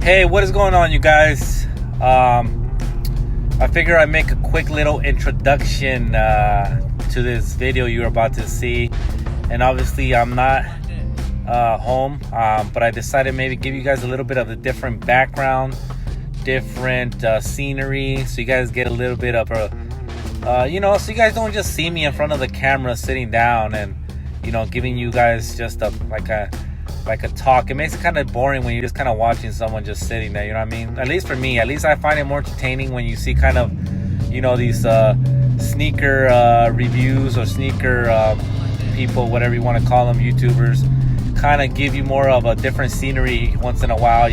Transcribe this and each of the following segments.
Hey, what is going on, you guys? I figure I'd make a quick little introduction to this video you're about to see. And obviously I'm not home, but I decided maybe give you guys a little bit of a different background, different scenery, so you guys get a little bit of a so you guys don't just see me in front of the camera sitting down and giving you guys just like a talk. It makes it kind of boring when you're just kind of watching someone just sitting there, you know what I mean? At least for me, I find it more entertaining when you see kind of these sneaker reviews or sneaker people, whatever you want to call them, YouTubers, kind of give you more of a different scenery once in a while,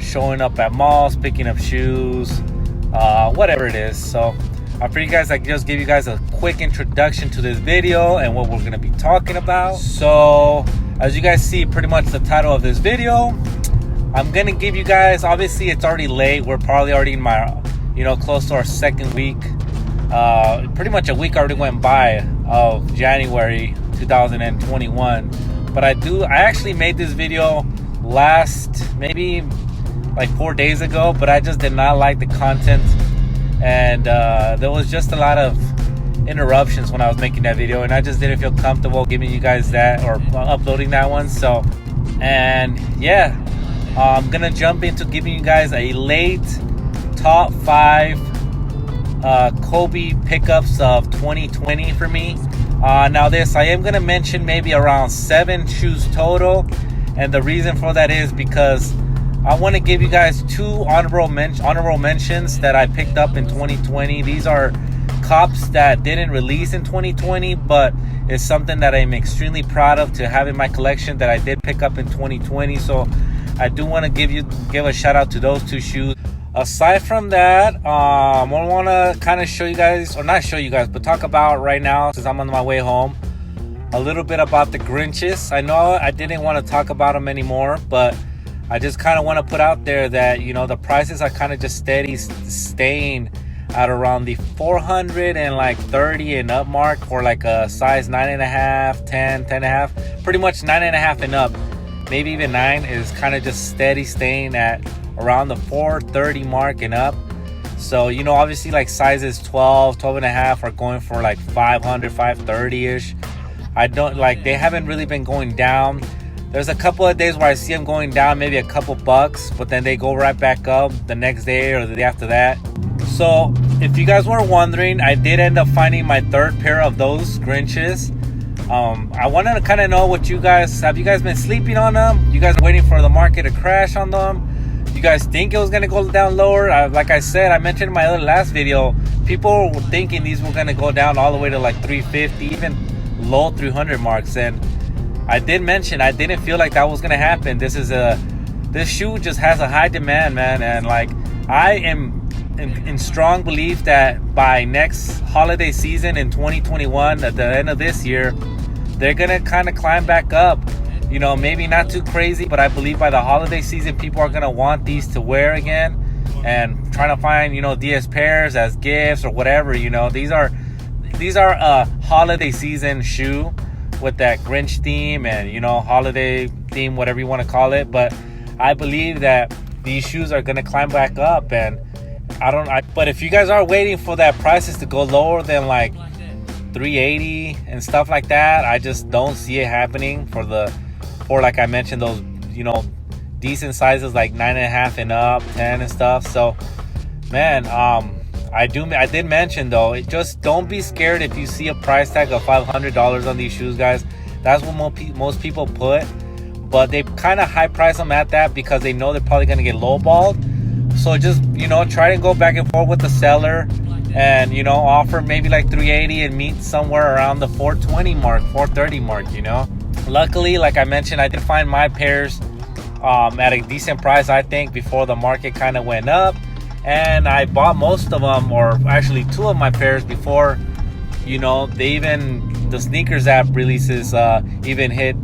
showing up at malls, picking up shoes, whatever it is. So I figured guys, I just give you guys a quick introduction to this video and what we're going to be talking about. So as you guys see, pretty much the title of this video, I'm going to give you guys, obviously it's already late. We're probably already in my, close to our second week. Pretty much a week already went by of January 2021. But I actually made this video maybe like 4 days ago, but I just did not like the content. And there was just a lot of interruptions when I was making that video, and I just didn't feel comfortable giving you guys that or uploading that one. So, and yeah, I'm gonna jump into giving you guys a late top 5 Kobe pickups of 2020 for me. Now this, I am gonna mention maybe around 7 shoes total, and the reason for that is because I want to give you guys 2 honorable mentions that I picked up in 2020. These are cops that didn't release in 2020, but it's something that I'm extremely proud of to have in my collection that I did pick up in 2020. So I do want to give a shout out to those 2 shoes. Aside from that, I want to kind of show you guys, or not show you guys, but talk about right now, since I'm on my way home, a little bit about the Grinches. I know I didn't want to talk about them anymore, but I just kind of want to put out there that, the prices are kind of just steady staying at around the 430 and up mark for like a size 9.5, 10, 10.5, pretty much 9.5 and up, maybe even 9 is kind of just steady staying at around the 430 mark and up. So, obviously like sizes 12 and a half are going for like 500, 530-ish. They haven't really been going down. There's a couple of days where I see them going down maybe a couple bucks, but then they go right back up the next day or the day after that. So if you guys were wondering, I did end up finding my 3rd pair of those Grinches. I wanted to kind of know what you guys, have you guys been sleeping on them? You guys are waiting for the market to crash on them? You guys think it was going to go down lower? Like I said, I mentioned in my other last video, people were thinking these were going to go down all the way to like 350, even low 300 marks. And I did mention I didn't feel like that was gonna happen. This shoe just has a high demand, man, and like I am in strong belief that by next holiday season in 2021, at the end of this year, they're gonna kind of climb back up. Maybe not too crazy, but I believe by the holiday season, people are gonna want these to wear again and trying to find DS pairs as gifts or whatever. These are a holiday season shoe with that Grinch theme and holiday theme, whatever you want to call it. But I believe that these shoes are gonna climb back up, and but if you guys are waiting for that prices to go lower than like 380 and stuff like that, I just don't see it happening for like I mentioned, those decent sizes like 9.5 and up, 10 and stuff. So man, I did mention though, just don't be scared if you see a price tag of $500 on these shoes, guys. That's what most people put, but they kind of high price them at that because they know they're probably going to get lowballed. So just try to go back and forth with the seller and offer maybe like 380 and meet somewhere around the 420 mark, 430 mark. Luckily, like I mentioned, I did find my pairs at a decent price, I think, before the market kind of went up. And I bought most of them, or actually 2 of my pairs before, the sneakers app releases even hit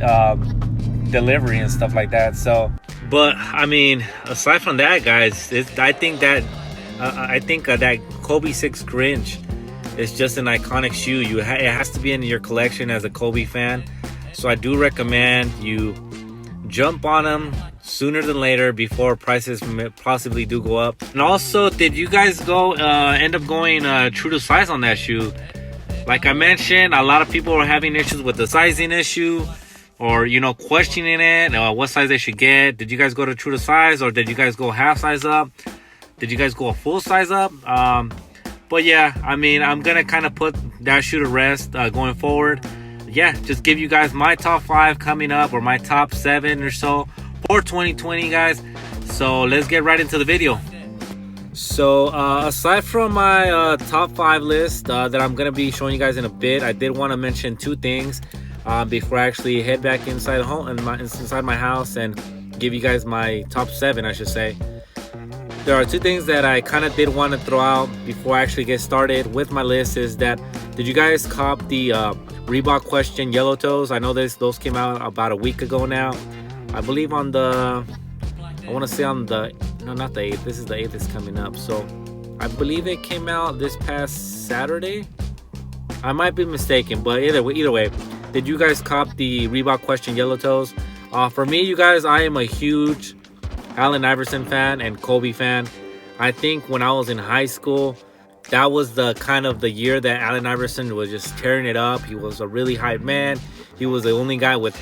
delivery and stuff like that. So, but I mean, aside from that, guys, I think that Kobe 6 Grinch is just an iconic shoe. It has to be in your collection as a Kobe fan. So I do recommend you jump on them, sooner than later before prices possibly do go up. And also, did you guys end up going true to size on that shoe? Like I mentioned, a lot of people are having issues with the sizing issue, or questioning it, what size they should get. Did you guys go to true to size, or did you guys go half size up? Did you guys go a full size up? But yeah, I mean, I'm gonna kind of put that shoe to rest going forward. Yeah, just give you guys my top 5 coming up, or my top 7 or so for 2020, guys. So let's get right into the video. So aside from my top 5 list that I'm gonna be showing you guys in a bit, I did want to mention 2 things before I actually head back inside my house and give you guys my top 7, I should say. There are 2 things that I kind of did want to throw out before I actually get started with my list. Is that, did you guys cop the Reebok Question Yellow Toes? I know those came out about a week ago now. I believe on the, I want to say on the, no, not the 8th. This is the 8th that's coming up. So I believe it came out this past Saturday. I might be mistaken, but either way, did you guys cop the Reebok Question Yellow Toes? For me, you guys, I am a huge Allen Iverson fan and Kobe fan. I think when I was in high school, that was the kind of the year that Allen Iverson was just tearing it up. He was a really hype man. He was the only guy with,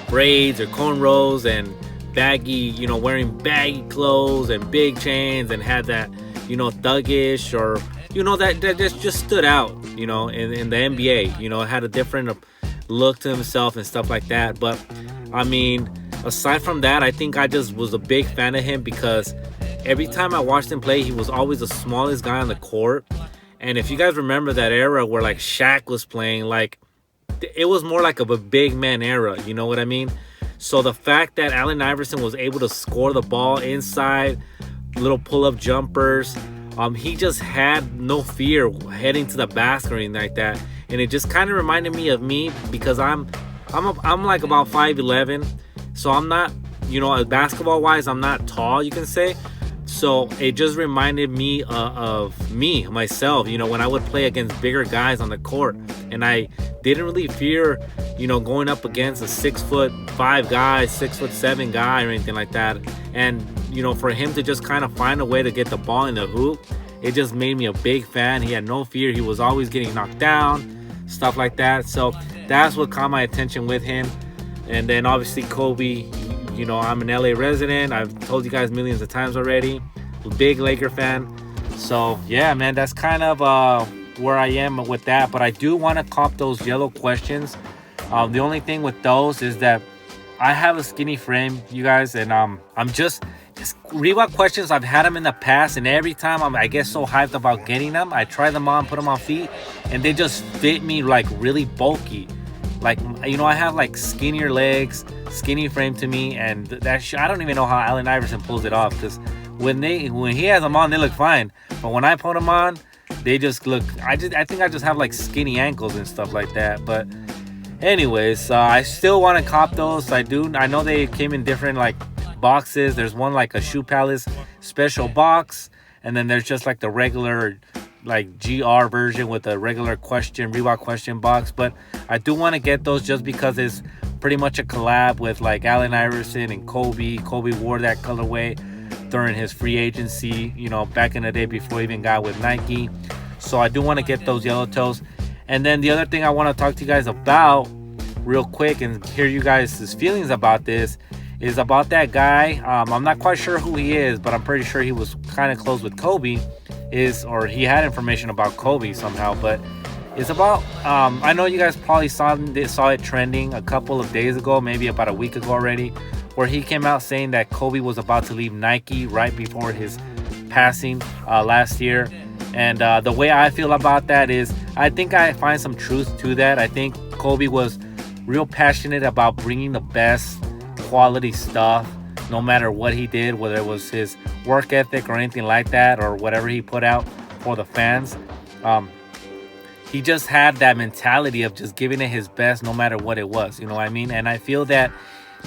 braids or cornrows and baggy, wearing baggy clothes and big chains, and had that, thuggish, or that just stood out, in the NBA. Had a different look to himself and stuff like that. But I mean, aside from that, I think I just was a big fan of him because every time I watched him play, he was always the smallest guy on the court. And if you guys remember that era where like Shaq was playing, like it was more like of a big man era, you know what I mean? So the fact that Allen Iverson was able to score the ball inside, little pull-up jumpers, he just had no fear heading to the basket or anything like that. And it just kind of reminded me of me, because I'm like about 5'11", so I'm not, basketball wise, I'm not tall, you can say. So it just reminded me of myself, when I would play against bigger guys on the court, and I didn't really fear, going up against a 6'5" guy, 6'7" guy, or anything like that. And for him to just kind of find a way to get the ball in the hoop, it just made me a big fan. He had no fear. He was always getting knocked down, stuff like that. So that's what caught my attention with him. And then obviously Kobe, I'm an LA resident. I've told you guys millions of times already. A big Laker fan. So yeah, man, that's kind of where I am with that. But I do want to cop those yellow questions. The only thing with those is that I have a skinny frame, you guys, and I'm just Reebok questions. I've had them in the past, and every time I get so hyped about getting them, I try them on, put them on feet, and they just fit me like really bulky. Like, I have like skinnier legs, skinny frame to me, and I don't even know how Allen Iverson pulls it off, because when he has them on, they look fine, but when I put them on, they just look, I think I just have like skinny ankles and stuff like that. But anyways, I still want to cop those. I know they came in different like boxes. There's one like a Shoe Palace special box, and then there's just like the regular like GR version with a regular Reebok question box. But I do want to get those just because it's pretty much a collab with like Allen Iverson and Kobe. Kobe wore that colorway during his free agency, back in the day before he even got with Nike. So I do want to get those yellow toes. And then the other thing I want to talk to you guys about real quick and hear you guys' feelings about this is about that guy. I'm not quite sure who he is, but I'm pretty sure he was kind of close with Kobe, or he had information about Kobe somehow. But it's about, I know you guys probably saw it trending a couple of days ago, maybe about a week ago already, where he came out saying that Kobe was about to leave Nike right before his passing last year. And the way I feel about that is, I think I find some truth to that. I think Kobe was real passionate about bringing the best quality stuff, no matter what he did, whether it was his work ethic or anything like that, or whatever he put out for the fans. He just had that mentality of just giving it his best, no matter what it was. You know what I mean? And I feel that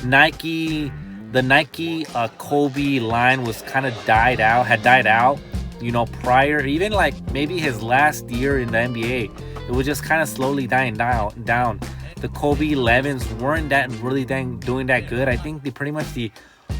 the Nike Kobe line was kind of had died out, prior, even like maybe his last year in the NBA. It was just kind of slowly dying down. the Kobe 11s weren't doing that good. I think the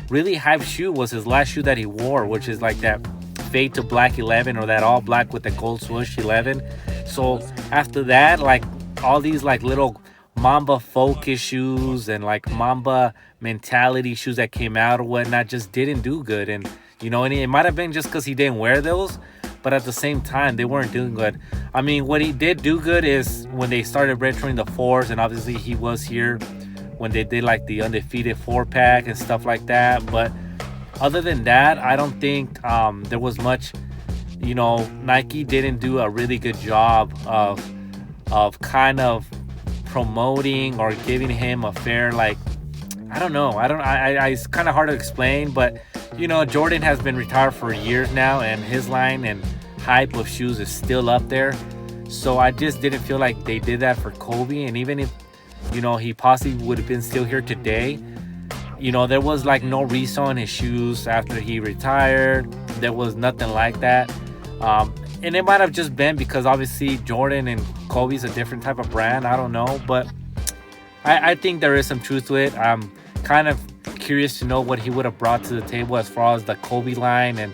really hype shoe was his last shoe that he wore, which is like that fade to black 11, or that all black with the gold swoosh 11. So after that, like all these like little Mamba focus shoes and like Mamba mentality shoes that came out or whatnot just didn't do good. And and it might have been just because he didn't wear those, but at the same time they weren't doing good. I mean, what he did do good is when they started retroing the 4s, and obviously he was here when they did like the undefeated 4-pack and stuff like that. But other than that, I don't think there was much. Nike didn't do a really good job of kind of promoting or giving him a fair, like, I don't know. It's kind of hard to explain, but Jordan has been retired for years now, and his line and hype of shoes is still up there. So I just didn't feel like they did that for Kobe. And even if he possibly would have been still here today, there was like no resale in his shoes after he retired. There was nothing like that. And it might have just been because obviously Jordan and Kobe's a different type of brand. I don't know, but I think there is some truth to it. I'm kind of curious to know what he would have brought to the table as far as the Kobe line and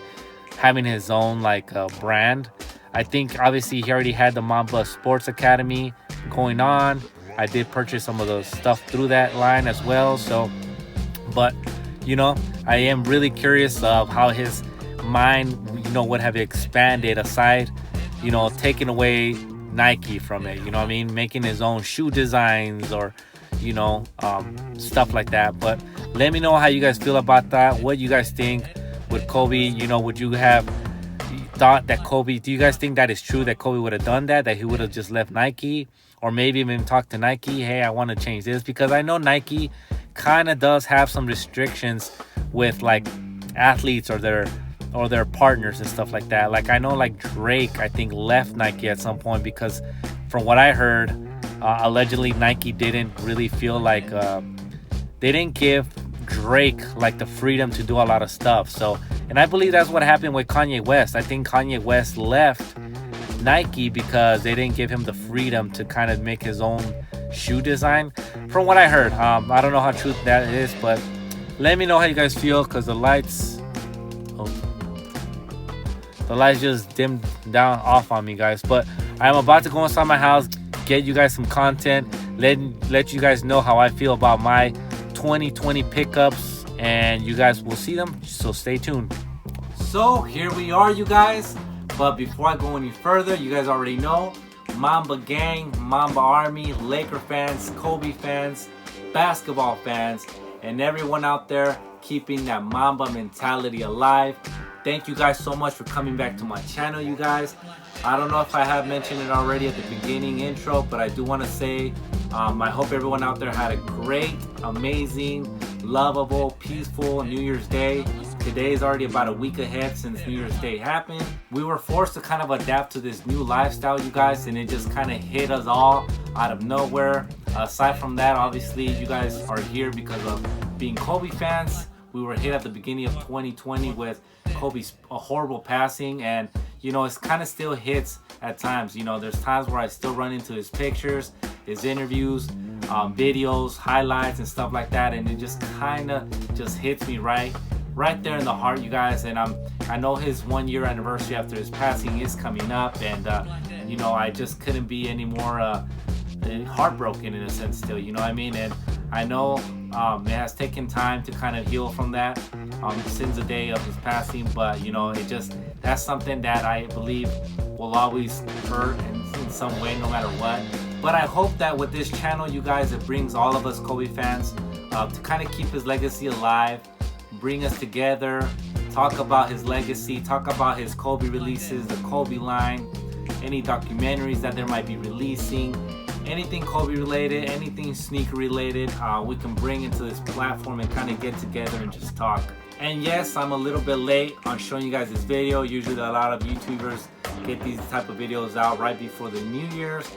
having his own like brand. I think obviously he already had the Mamba Sports Academy going on. I did purchase some of the stuff through that line as well. So, but I am really curious of how his mind would have expanded aside taking away Nike from it, making his own shoe designs or stuff like that. But let me know how you guys feel about that. What you guys think with Kobe? Would you have thought that Kobe, do you guys think that is true, that Kobe would have done that he would have just left Nike, or maybe even talked to Nike, hey, I want to change this? Because I know Nike kind of does have some restrictions with like athletes or their partners and stuff like that. Like I know like Drake, I think, left Nike at some point because from what I heard, allegedly Nike didn't really feel like they didn't give Drake like the freedom to do a lot of stuff. So, and I believe that's what happened with Kanye West. I think Kanye West left Nike because they didn't give him the freedom to kind of make his own shoe design, from what I heard. I don't know how true that is, but let me know how you guys feel, because the lights just dimmed down off on me, guys. But I'm about to go inside my house, get you guys some content, let you guys know how I feel about my 2020 pickups, and you guys will see them, so stay tuned. So here we are, you guys. But before I go any further, you guys already know, Mamba gang, Mamba army, Laker fans, Kobe fans, basketball fans, and everyone out there keeping that Mamba mentality alive. Thank you guys so much for coming back to my channel, you guys. I don't know if I have mentioned it already at the beginning intro, but I do want to say I hope everyone out there had a great, amazing, lovable, peaceful New Year's Day. Today is already about a week ahead since New Year's Day happened. We were forced to kind of adapt to this new lifestyle, you guys, and it just kind of hit us all out of nowhere. Aside from that, obviously, you guys are here because of being Kobe fans. We were hit at the beginning of 2020 with Kobe's horrible passing, and it kind of still hits at times. There's times where I still run into his pictures, his interviews, videos, highlights, and stuff like that, and it just kind of just hits me right there in the heart, you guys. And I know his 1 year anniversary after his passing is coming up, and I just couldn't be any more heartbroken in a sense still, you know what I mean? And I know it has taken time to kind of heal from that since the day of his passing, but that's something that I believe will always hurt in some way, no matter what. But I hope that with this channel, you guys, it brings all of us Kobe fans to kind of keep his legacy alive, bring us together, talk about his legacy, talk about his Kobe releases, the Kobe line, any documentaries that there might be releasing, anything Kobe related, anything sneaker related, we can bring into this platform and kind of get together and just talk. And yes, I'm a little bit late on showing you guys this video. Usually a lot of YouTubers get these type of videos out right before the New Year's,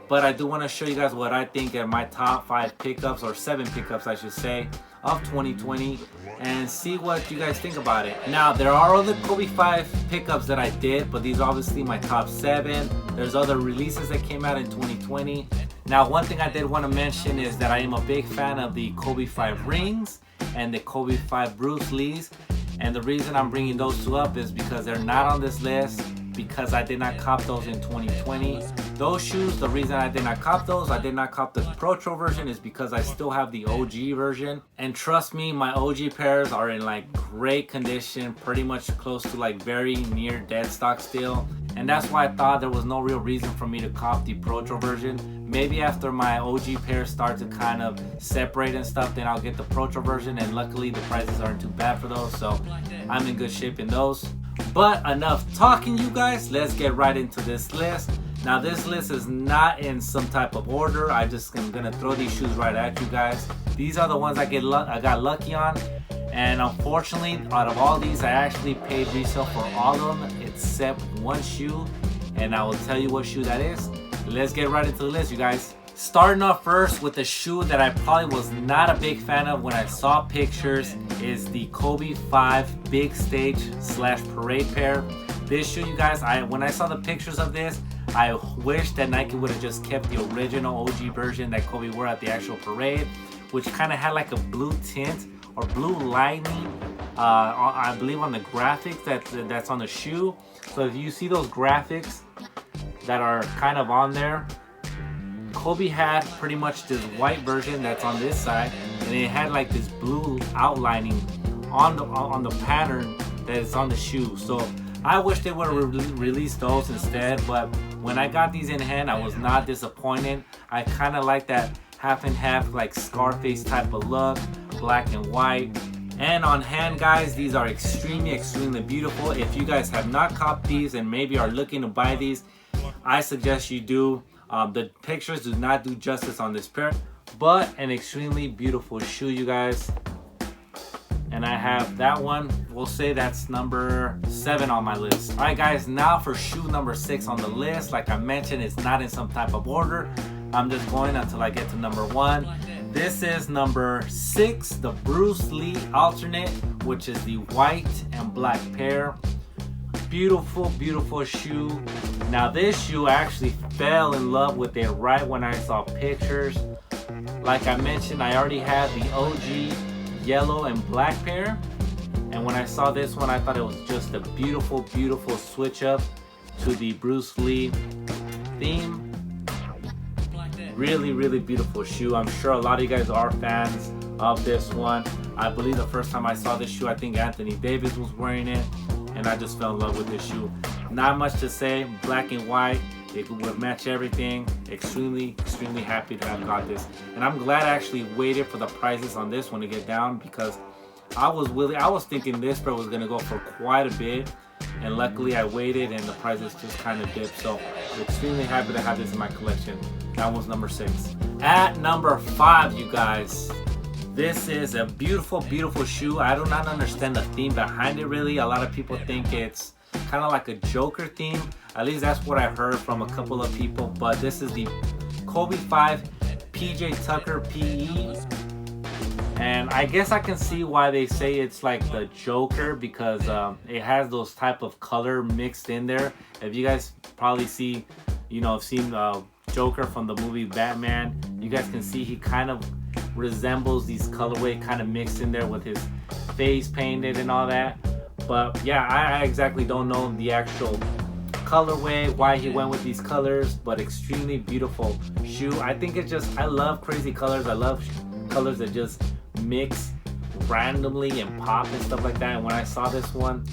but I do want to show you guys what I think are my top 5 pickups, or 7 pickups I should say, of 2020, and see what you guys think about it. Now, there are other Kobe 5 pickups that I did, but these are obviously my top 7. There's other releases that came out in 2020. Now, one thing I did want to mention is that I am a big fan of the Kobe 5 rings and the Kobe 5 Bruce Lees. And the reason I'm bringing those two up is because they're not on this list, because I did not cop those in 2020. Those shoes, the reason I did not cop those, I did not cop the Pro version, is because I still have the OG version. And trust me, my OG pairs are in like great condition, pretty much close to like very near dead stock still. And that's why I thought there was no real reason for me to cop the Pro version. Maybe after my OG pairs start to kind of separate and stuff, then I'll get the Pro version, and luckily the prices aren't too bad for those, so I'm in good shape in those. But enough talking, you guys, let's get right into this list. Now, this list is not in some type of order. I just am gonna throw these shoes right at you guys. These are the ones I got lucky on, and unfortunately, out of all these, I actually paid resale for all of them except one shoe, and I will tell you what shoe that is. Let's get right into the list, you guys. Starting off first with a shoe that I probably was not a big fan of when I saw pictures is the Kobe 5 Big Stage / Parade pair. This shoe, you guys, when I saw the pictures of this, I wish that Nike would have just kept the original OG version that Kobe wore at the actual parade, which kind of had like a blue tint or blue lining, I believe, on the graphics that's on the shoe. So if you see those graphics that are kind of on there, Kobe had pretty much this white version that's on this side, and it had like this blue outlining on the pattern that is on the shoe. So I wish they would have released those instead, but when I got these in hand, I was not disappointed. I kind of like that half and half, like Scarface type of look, black and white. And on hand, guys, these are extremely beautiful. If you guys have not copped these and maybe are looking to buy these, I suggest you do. The pictures do not do justice on this pair, but an extremely beautiful shoe, you guys. And I have that one. We'll say that's number 7 on my list. All right, guys, now for shoe number 6 on the list. Like I mentioned, it's not in some type of order. I'm just going until I get to number 1. This is number 6, the Bruce Lee alternate, which is the white and black pair. Beautiful shoe. Now, this shoe, I actually fell in love with it right when I saw pictures. Like I mentioned, I already had the OG yellow and black pair, and when I saw this one, I thought it was just a beautiful switch up to the Bruce Lee theme. Really beautiful shoe. I'm sure a lot of you guys are fans of this one. I believe the first time I saw this shoe, I think Anthony Davis was wearing it, and I just fell in love with this shoe. Not much to say, black and white, it would match everything. Extremely happy to have got this, and I'm glad I actually waited for the prices on this one to get down, because I was thinking this pair was gonna go for quite a bit, and luckily I waited and the prices just kind of dipped. So extremely happy to have this in my collection. That was number 6. At number 5, you guys, this is a beautiful shoe. I do not understand the theme behind it really. A lot of people think it's kind of like a Joker theme. At least that's what I heard from a couple of people. But this is the Kobe 5 PJ Tucker PE. And I guess I can see why they say it's like the Joker, because it has those type of color mixed in there. If you guys probably see, have seen Joker from the movie Batman, you guys can see he kind of resembles these colorway kind of mixed in there with his face painted and all that. But yeah, I exactly don't know the actual colorway, why he went with these colors, but extremely beautiful shoe. I think it's just, I love crazy colors. I love colors that just mix randomly and pop and stuff like that. And when I saw this one,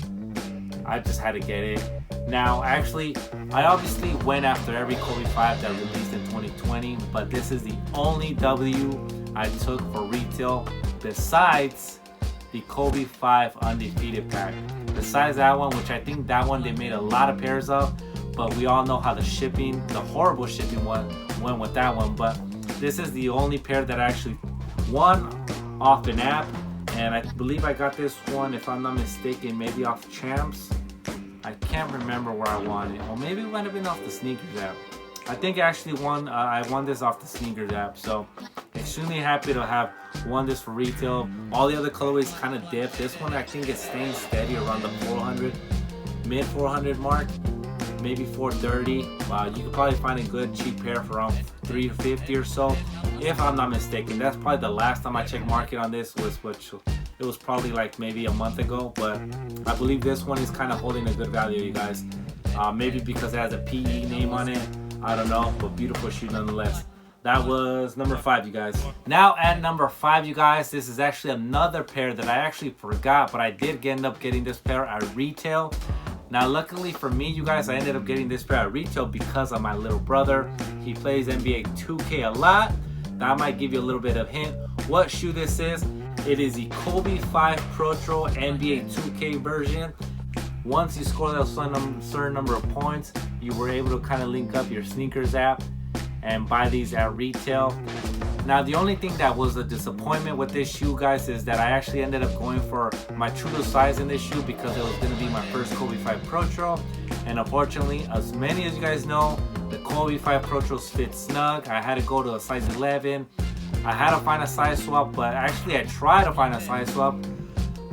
I just had to get it. Now, actually, I obviously went after every Kobe 5 that released in 2020, but this is the only W I took for retail besides the Kobe 5 Undefeated pack. Besides that one, which I think that one they made a lot of pairs of, but we all know how the horrible shipping one went with that one. But this is the only pair that I actually won off an app, and I believe I got this one, if I'm not mistaken, maybe off Champs. I can't remember where I won it, or maybe it might have been off the Sneakers app. I think I actually won. I won this off the Sneakers app, so extremely happy to have won this for retail. All the other colorways kind of dipped. This one I think is staying steady around the 400, mid 400 mark. maybe $430. You could probably find a good cheap pair for around $350 or so, if I'm not mistaken. That's probably the last time I checked market on this, which it was probably like maybe a month ago, but I believe this one is kind of holding a good value, you guys. Maybe because it has a PE name on it, I don't know, but beautiful shoe nonetheless. That was number 5, you guys. Now at number 5, you guys, this is actually another pair that I actually forgot, but I did end up getting this pair at retail. Now luckily for me, you guys, I ended up getting this pair at retail because of my little brother. He plays NBA 2K a lot. That might give you a little bit of hint what shoe this is. It is the Kobe 5 Pro Tro NBA 2K version. Once you score that certain number of points, you were able to kind of link up your sneakers app and buy these at retail. Now the only thing that was a disappointment with this shoe, guys, is that I actually ended up going for my true to size in this shoe because it was going to be my first Kobe 5 Pro Tro, and unfortunately, as many as you guys know, the Kobe 5 Pro Tros fit snug. I had to go to a size 11. I had to find a size swap, but actually I tried to find a size swap.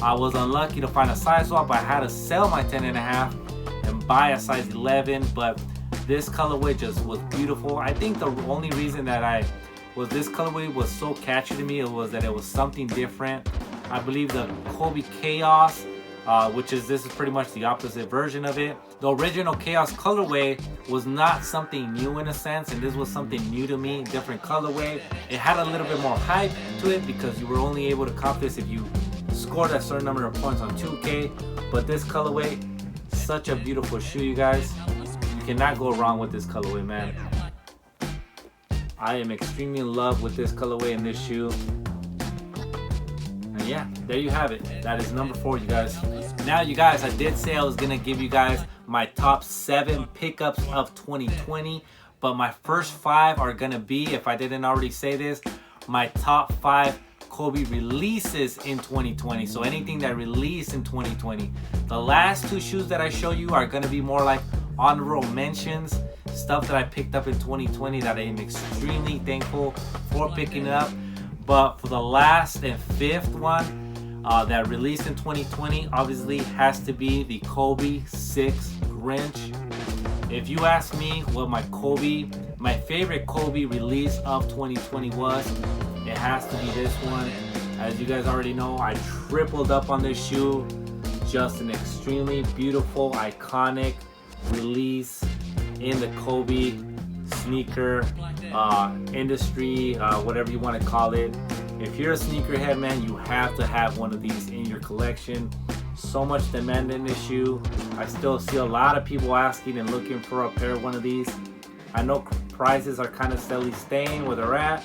I was unlucky to find a size swap. I had to sell my 10.5 and buy a size 11, but this colorway just was beautiful. I think the only reason that this colorway was so catchy to me, it was that it was something different. I believe the Kobe Chaos, this is pretty much the opposite version of it. The original Chaos colorway was not something new in a sense, and this was something new to me, different colorway. It had a little bit more hype to it because you were only able to cop this if you scored a certain number of points on 2K. But this colorway, such a beautiful shoe, you guys. You cannot go wrong with this colorway, man. I am extremely in love with this colorway and this shoe. And yeah, there you have it. That is number 4, you guys. Now, you guys, I did say I was gonna give you guys my top 7 pickups of 2020, but my first 5 are gonna be, if I didn't already say this, my top 5 Kobe releases in 2020. So anything that released in 2020. The last 2 shoes that I show you are gonna be more like honorable mentions, stuff that I picked up in 2020 that I am extremely thankful for picking up. But for the last and 5th one that released in 2020, obviously has to be the Kobe 6 Grinch. If you ask me what my favorite Kobe release of 2020 was, it has to be this one. As you guys already know, I tripled up on this shoe. Just an extremely beautiful, iconic release in the Kobe sneaker industry, whatever you want to call it. If you're a sneakerhead, man, you have to have one of these in your collection. So much demand in this shoe. I still see a lot of people asking and looking for a pair of one of these. I know prices are kind of steadily staying where they're at,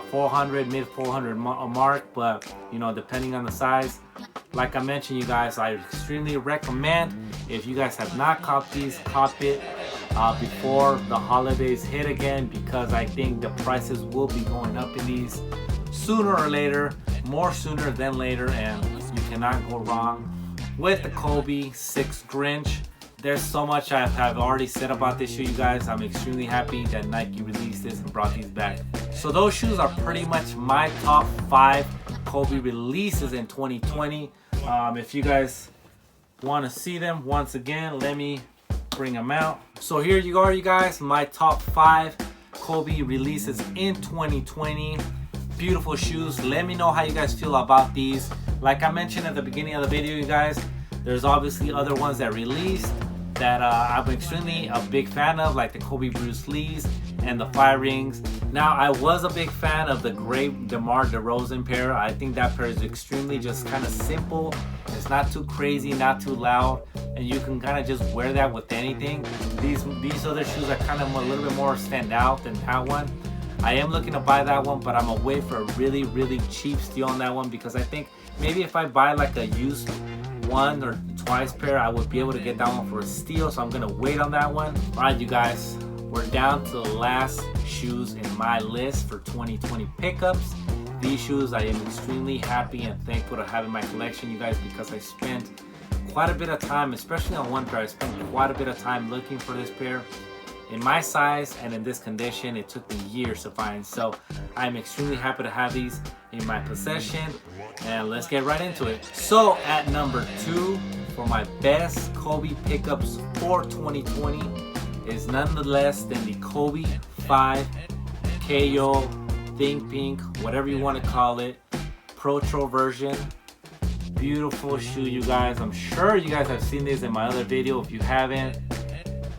400, mid 400 mark, but you know, depending on the size. Like I mentioned, you guys, I extremely recommend, if you guys have not copped these, cop it before the holidays hit again, because I think the prices will be going up in these sooner or later, more sooner than later, and you cannot go wrong with the Kobe 6 Grinch. There's so much I've already said about this shoe, you guys. I'm extremely happy that Nike released this and brought these back. So those shoes are pretty much my top 5 Kobe releases in 2020. If you guys want to see them, once again, let me bring them out. So here you are, you guys, my top 5 Kobe releases in 2020. Beautiful shoes. Let me know how you guys feel about these. Like I mentioned at the beginning of the video, you guys, there's obviously other ones that released that I'm extremely a big fan of, like the Kobe Bruce Lee's and the Fire Rings. Now, I was a big fan of the Great DeMar DeRozan pair. I think that pair is extremely just kind of simple. It's not too crazy, not too loud, and you can kind of just wear that with anything. These other shoes are kind of a little bit more stand out than that one. I am looking to buy that one, but I'm gonna wait for a really, really cheap steal on that one, because I think maybe if I buy like a used 1 or twice pair, I would be able to get that one for a steal. So I'm gonna wait on that one. All right, you guys, we're down to the last shoes in my list for 2020 pickups. These shoes I am extremely happy and thankful to have in my collection, you guys, because I spent quite a bit of time, especially on one pair. I spent quite a bit of time looking for this pair in my size and in this condition. It took me years to find, so I'm extremely happy to have these in my possession, and let's get right into it. So at number 2 for my best Kobe pickups for 2020 is none less than the Kobe 5 KO Think Pink, whatever you want to call it, Pro version. Beautiful shoe, you guys. I'm sure you guys have seen this in my other video. If you haven't,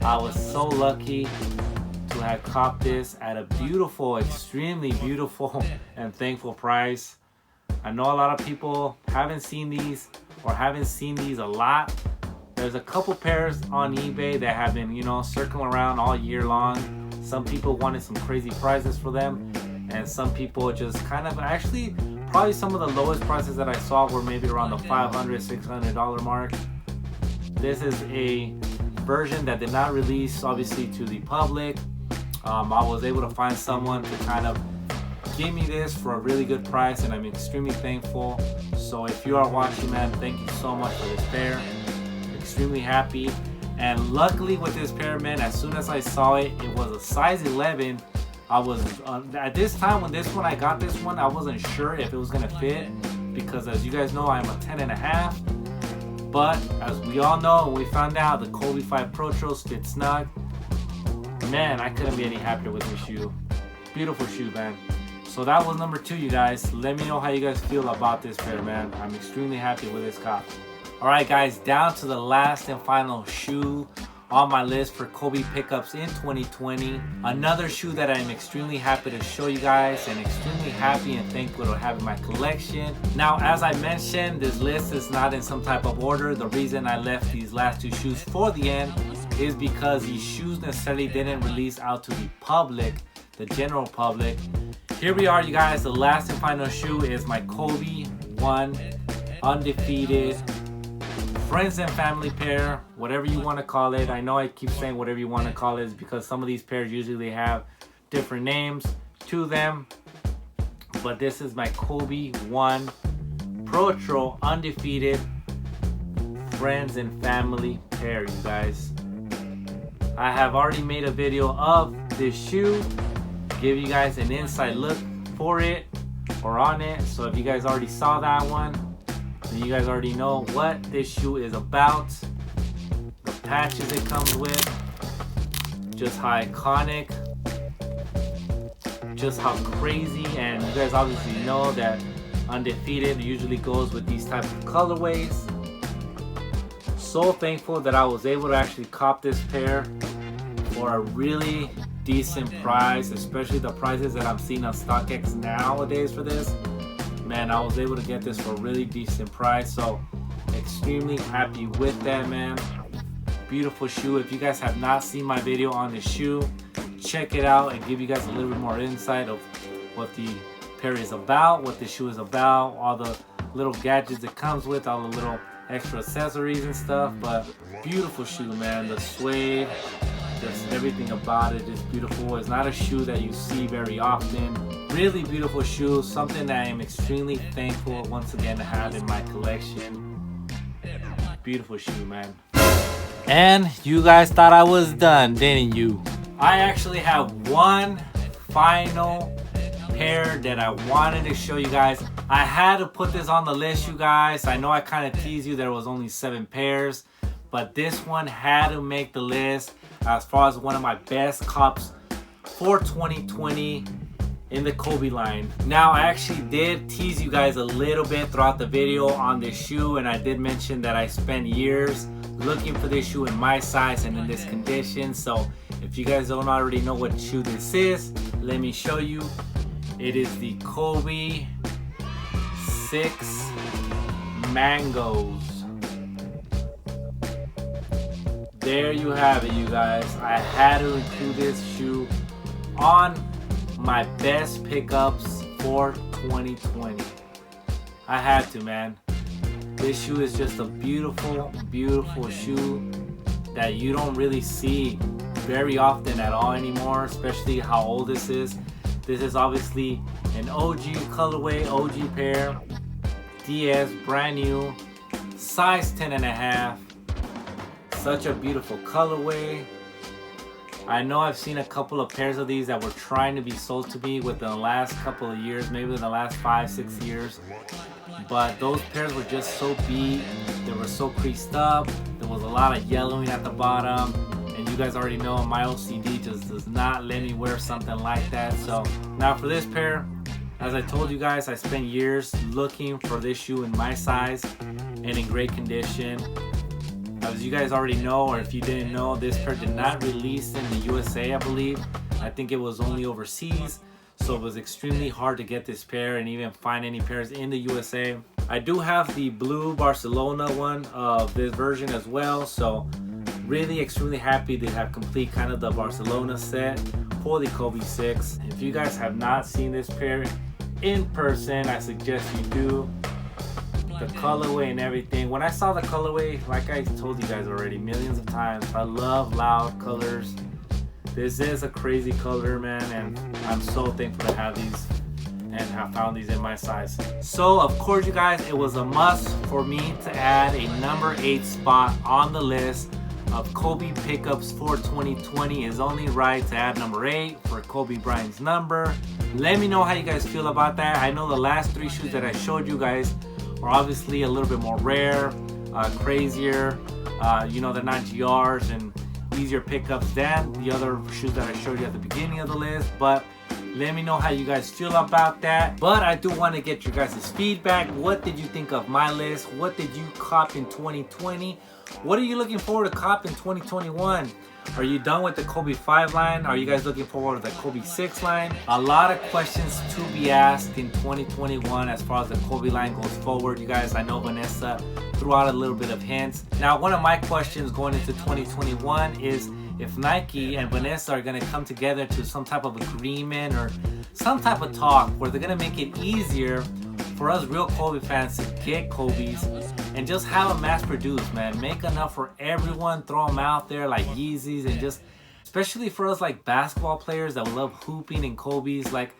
I was so lucky to have copped this at a beautiful, extremely beautiful and thankful price. I know a lot of people haven't seen these or haven't seen these a lot. There's a couple pairs on eBay that have been, circling around all year long. Some people wanted some crazy prices for them, and some people just kind of, actually probably some of the lowest prices that I saw were maybe around the $500, $600 mark. This is a version that did not release obviously to the public. I was able to find someone to kind of give me this for a really good price, and I'm extremely thankful. So if you are watching, man, thank you so much for this pair. Extremely happy. And luckily with this pair, man, as soon as I saw it, it was a size 11. I was at this time when I got this one, I wasn't sure if it was gonna fit, because as you guys know, I'm a 10.5. But as we all know, we found out the Kobe 5 Pro fit snug. Man, I couldn't be any happier with this shoe. Beautiful shoe, man. So that was number 2, you guys. Let me know how you guys feel about this pair, man. I'm extremely happy with this cop. All right, guys, down to the last and final shoe on my list for Kobe pickups in 2020. Another shoe that I'm extremely happy to show you guys, and extremely happy and thankful to have in my collection. Now, as I mentioned, this list is not in some type of order. The reason I left these last 2 shoes for the end is because these shoes necessarily didn't release out to the public, the general public. Here we are, you guys. The last and final shoe is my Kobe 1 Undefeated Friends and Family pair, whatever you want to call it. I know I keep saying whatever you want to call it because some of these pairs usually have different names to them. But this is my Kobe 1 Pro Undefeated Friends and Family pair, you guys. I have already made a video of this shoe, give you guys an inside look for it or on it. So if you guys already saw that one, then you guys already know what this shoe is about. The patches it comes with, just how iconic, just how crazy. And you guys obviously know that Undefeated usually goes with these type of colorways. So thankful that I was able to actually cop this pair for a really decent price, especially the prices that I'm seeing on StockX nowadays for this. Man, I was able to get this for a really decent price, so extremely happy with that, man. Beautiful shoe. If you guys have not seen my video on this shoe, check it out and give you guys a little bit more insight of what the pair is about, what the shoe is about, all the little gadgets it comes with, all the little extra accessories and stuff. But beautiful shoe, man. The suede, just everything about it is beautiful. It's not a shoe that you see very often. Really beautiful shoe, something that I am extremely thankful once again to have in my collection. Beautiful shoe, man. And you guys thought I was done, didn't you? I actually have one final pair that I wanted to show you guys. I had to put this on the list, you guys. I know I kind of teased you there was only 7 pairs, but this one had to make the list as far as one of my best cops for 2020 in the Kobe line. Now, I actually did tease you guys a little bit throughout the video on this shoe, and I did mention that I spent years looking for this shoe in my size and in this condition. So if you guys don't already know what shoe this is, let me show you. It is the Kobe 6 Mangoes. There you have it, you guys. I had to include this shoe on my best pickups for 2020. I had to, man. This shoe is just a beautiful, beautiful shoe that you don't really see very often at all anymore, especially how old this is. This is obviously an OG colorway, OG pair, DS, brand new, size 10.5. Such a beautiful colorway. I know I've seen a couple of pairs of these that were trying to be sold to me within the last couple of years, maybe in the last 5-6 years. But those pairs were just so beat, they were so creased up, there was a lot of yellowing at the bottom, and you guys already know my OCD just does not let me wear something like that. So now for this pair, as I told you guys, I spent years looking for this shoe in my size and in great condition. As you guys already know, or if you didn't know, this pair did not release in the USA, I believe. I think it was only overseas. So it was extremely hard to get this pair and even find any pairs in the USA. I do have the blue Barcelona one of this version as well. So really extremely happy to have complete kind of the Barcelona set for the Kobe 6. If you guys have not seen this pair in person, I suggest you do. The colorway and everything. When I saw the colorway, like I told you guys already millions of times, I love loud colors. This is a crazy color, man, and I'm so thankful to have these and have found these in my size. So of course, you guys, it was a must for me to add a number 8 spot on the list of Kobe pickups for 2020. It's only right to add number 8 for Kobe Bryant's number. Let me know how you guys feel about that. I know the last 3 shoes that I showed you guys were obviously a little bit more rare, crazier. You know, they're not GRs and easier pickups than the other shoes that I showed you at the beginning of the list. But let me know how you guys feel about that. But I do want to get your guys' feedback. What did you think of my list? What did you cop in 2020? What are you looking forward to cop in 2021? Are you done with the Kobe 5 line? Are you guys looking forward to the Kobe 6 line? A lot of questions to be asked in 2021 as far as the Kobe line goes forward. You guys, I know Vanessa threw out a little bit of hints. Now, one of my questions going into 2021 is if Nike and Vanessa are going to come together to some type of agreement or some type of talk where they're going to make it easier for us real Kobe fans to get Kobe's and just have them mass produced, man. Make enough for everyone, throw them out there like Yeezys, and just, especially for us like basketball players that love hooping and Kobe's, like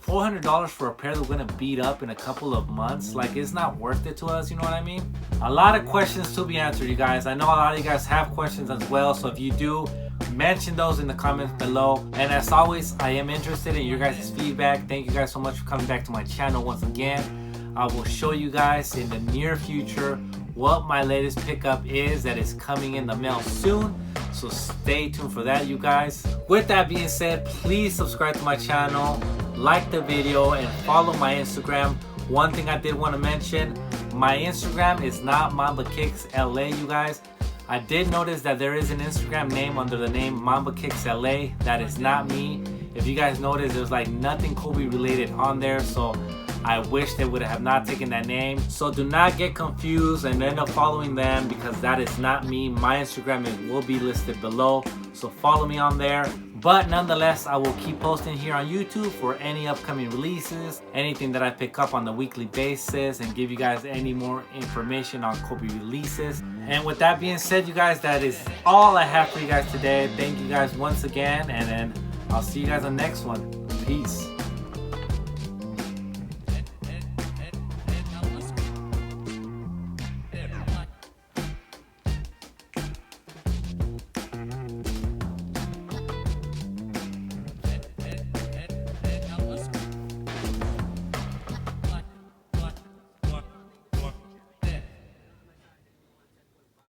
$400 for a pair that we're gonna beat up in a couple of months, like it's not worth it to us, you know what I mean? A lot of questions to be answered, you guys. I know a lot of you guys have questions as well, so if you do, mention those in the comments below. And as always, I am interested in your guys' feedback. Thank you guys so much for coming back to my channel once again. I will show you guys in the near future what my latest pickup is that is coming in the mail soon. So stay tuned for that, you guys. With that being said, please subscribe to my channel, like the video, and follow my Instagram. One thing I did want to mention, my Instagram is not MambaKicksLA, you guys. I did notice that there is an Instagram name under the name MambaKicksLA. That is not me. If you guys notice, there's like nothing Kobe related on there, so I wish they would have not taken that name. So do not get confused and end up following them, because that is not me. My Instagram will be listed below, so follow me on there. But nonetheless, I will keep posting here on YouTube for any upcoming releases, anything that I pick up on the weekly basis, and give you guys any more information on Kobe releases. And with that being said, you guys, that is all I have for you guys today. Thank you guys once again, and then I'll see you guys on the next one. Peace.